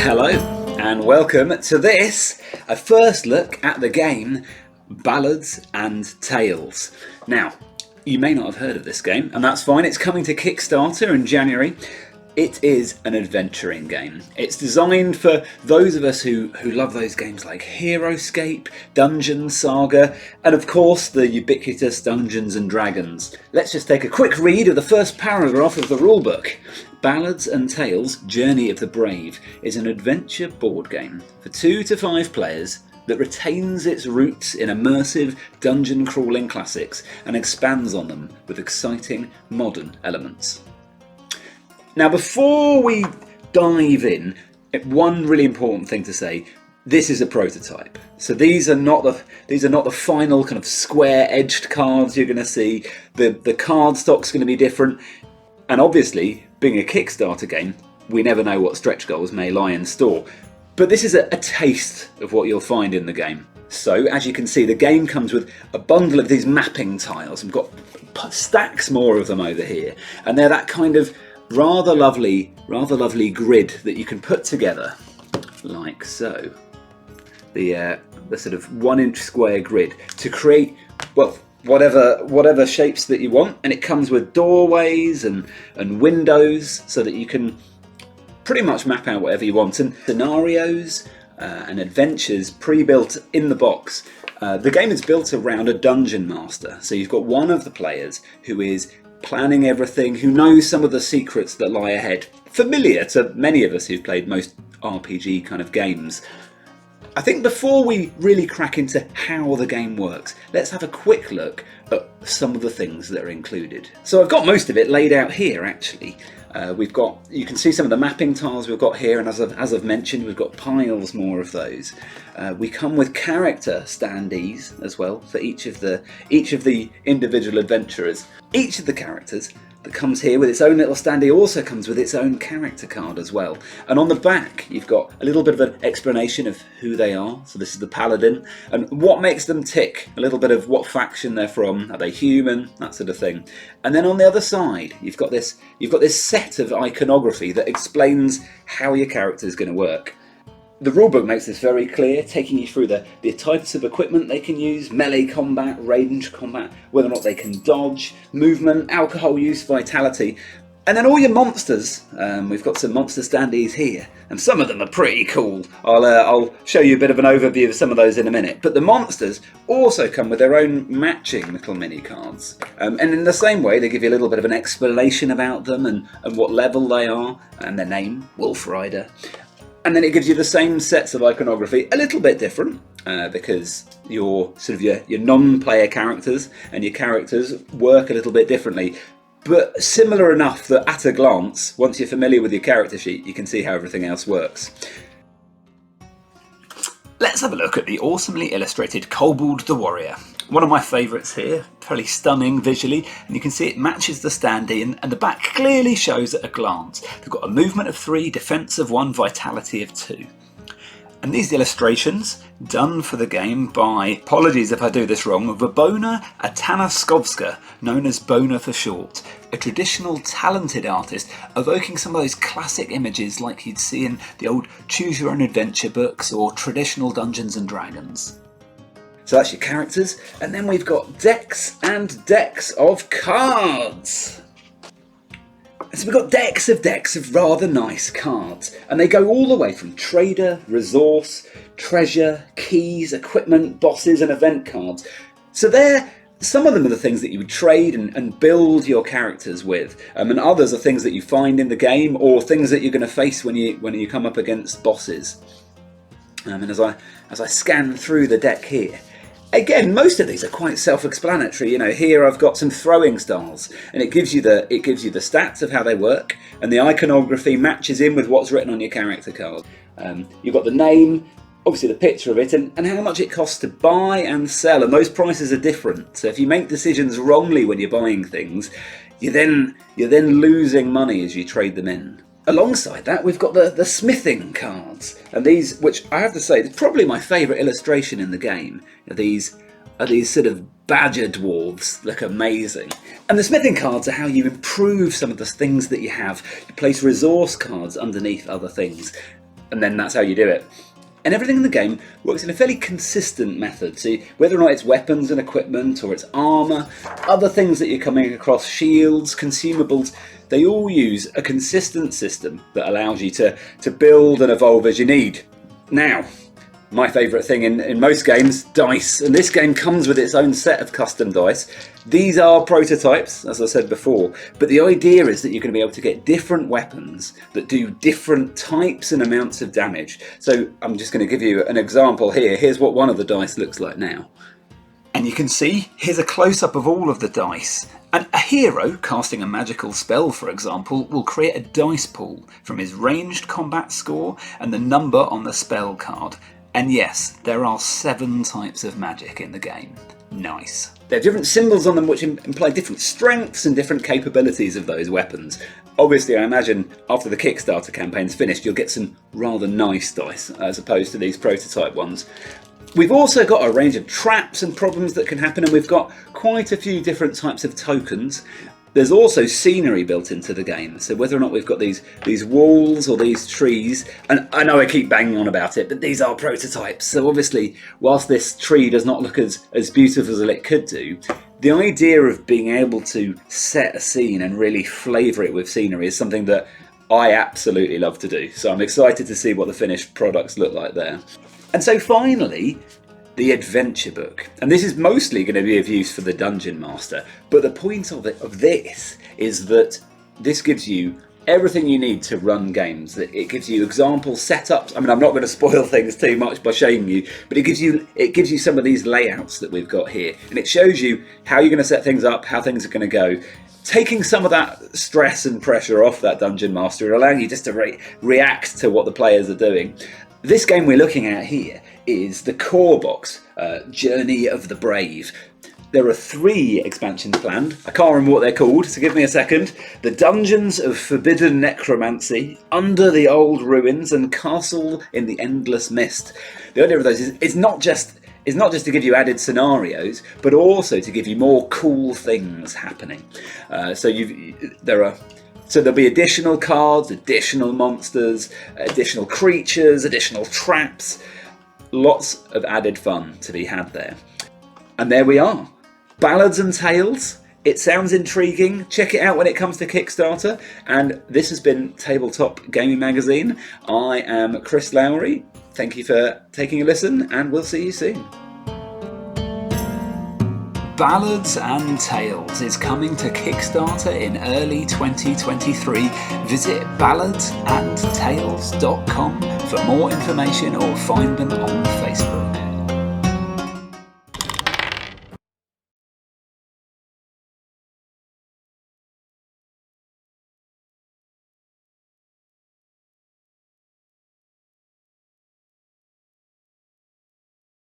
Hello and welcome to this, a first look at the game Ballads and Tales. Now, you may not have heard of this game, and that's fine. It's coming to Kickstarter in January. It is an adventuring game. It's designed for those of us who love those games like HeroQuest, Dungeon Saga, and of course the ubiquitous Dungeons and Dragons. Let's just take a quick read of the first paragraph of the rulebook. Ballads and Tales Journey of the Brave is an adventure board game for 2 to 5 players that retains its roots in immersive dungeon crawling classics and expands on them with exciting modern elements. Now, before we dive in, one really important thing to say: this is a prototype. So these are not the final kind of square-edged cards you're going to see. The card stock's going to be different, and obviously, being a Kickstarter game, we never know what stretch goals may lie in store. But this is a taste of what you'll find in the game. So, as you can see, the game comes with a bundle of these mapping tiles. We've got stacks more of them over here, and they're that kind of rather lovely grid that you can put together like so. The sort of 1-inch square grid to create, well, whatever shapes that you want, and it comes with doorways and windows so that you can pretty much map out whatever you want, and scenarios and adventures pre-built in the box. The game is built around a dungeon master, so you've got one of the players who is planning everything, who knows some of the secrets that lie ahead, familiar to many of us who've played most RPG kind of games. I think before we really crack into how the game works, let's have a quick look at some of the things that are included. So I've got most of it laid out here actually. You can see some of the mapping tiles we've got here, and as I've mentioned, we've got piles more of those. We come with character standees as well for each of the individual adventurers. Each of the characters that comes here with its own little standee also comes with its own character card as well. And on the back, you've got a little bit of an explanation of who they are. So this is the paladin, and what makes them tick. A little bit of what faction they're from, are they human, that sort of thing. And then on the other side, you've got this set of iconography that explains how your character is going to work. The rulebook makes this very clear, taking you through the types of equipment they can use, melee combat, range combat, whether or not they can dodge, movement, alcohol use, vitality, and then all your monsters. We've got some monster standees here, and some of them are pretty cool. I'll show you a bit of an overview of some of those in a minute. But the monsters also come with their own matching little mini cards. And in the same way, they give you a little bit of an explanation about them and what level they are, and their name, Wolf Rider. And then it gives you the same sets of iconography, a little bit different, because your non-player characters and your characters work a little bit differently, but similar enough that at a glance, once you're familiar with your character sheet, you can see how everything else works. Let's have a look at the awesomely illustrated Kobold the Warrior. One of my favourites here, fairly stunning visually, and you can see it matches the standee, and the back clearly shows at a glance. They've got a movement of 3, defence of 1, vitality of 2. And these illustrations, done for the game by, apologies if I do this wrong, Verbona Atanaskovska, known as Bona for short, a traditional talented artist evoking some of those classic images like you'd see in the old Choose Your Own Adventure books or traditional Dungeons and Dragons. So that's your characters, and then we've got decks and decks of cards. So we've got decks of rather nice cards, and they go all the way from trader, resource, treasure, keys, equipment, bosses and event cards. So some of them are the things that you would trade and build your characters with, and others are things that you find in the game or things that you're going to face when you come up against bosses. And as I scan through the deck here, again, most of these are quite self-explanatory. You know, here I've got some throwing styles, and it gives you the stats of how they work, and the iconography matches in with what's written on your character card. You've got the name, obviously the picture of it, and how much it costs to buy and sell, and those prices are different. So if you make decisions wrongly when you're buying things, you're then losing money as you trade them in. Alongside that, we've got the smithing cards, and these, which I have to say, is probably my favourite illustration in the game. These are these sort of badger dwarves, look amazing. And the smithing cards are how you improve some of the things that you have. You place resource cards underneath other things. and then that's how you do it. And everything in the game works in a fairly consistent method. So whether or not it's weapons and equipment, or it's armour, other things that you're coming across, shields, consumables, they all use a consistent system that allows you to build and evolve as you need. Now, my favourite thing in most games, dice. And this game comes with its own set of custom dice. These are prototypes, as I said before, but the idea is that you're going to be able to get different weapons that do different types and amounts of damage. So I'm just going to give you an example here. Here's what one of the dice looks like now. And you can see, here's a close-up of all of the dice. And a hero casting a magical spell, for example, will create a dice pool from his ranged combat score and the number on the spell card. And yes, there are 7 types of magic in the game. Nice. There are different symbols on them which imply different strengths and different capabilities of those weapons. Obviously, I imagine after the Kickstarter campaign's finished, you'll get some rather nice dice as opposed to these prototype ones. We've also got a range of traps and problems that can happen, and we've got quite a few different types of tokens. There's also scenery built into the game, so whether or not we've got these walls or these trees, and I know I keep banging on about it, but these are prototypes, so obviously whilst this tree does not look as beautiful as it could do, the idea of being able to set a scene and really flavour it with scenery is something that I absolutely love to do, so I'm excited to see what the finished products look like there. And so finally, the adventure book. And this is mostly going to be of use for the Dungeon Master, but the point of this is that this gives you everything you need to run games. It gives you example setups. I mean, I'm not going to spoil things too much by showing you, but it gives you some of these layouts that we've got here, and it shows you how you're going to set things up, how things are going to go, taking some of that stress and pressure off that Dungeon Master and allowing you just to react to what the players are doing. This game we're looking at here is the core box, Journey of the Brave. There are 3 expansions planned. I can't remember what they're called, so give me a second. The Dungeons of Forbidden Necromancy, Under the Old Ruins, and Castle in the Endless Mist. The idea of those is it's not just to give you added scenarios, but also to give you more cool things happening. So there'll be additional cards, additional monsters, additional creatures, additional traps. Lots of added fun to be had there. And there we are. Ballads and Tales. It sounds intriguing. Check it out when it comes to Kickstarter. And this has been Tabletop Gaming Magazine. I am Chris Lowry. Thank you for taking a listen, and we'll see you soon. Ballads and Tales is coming to Kickstarter in early 2023. Visit balladsandtales.com for more information or find them on Facebook.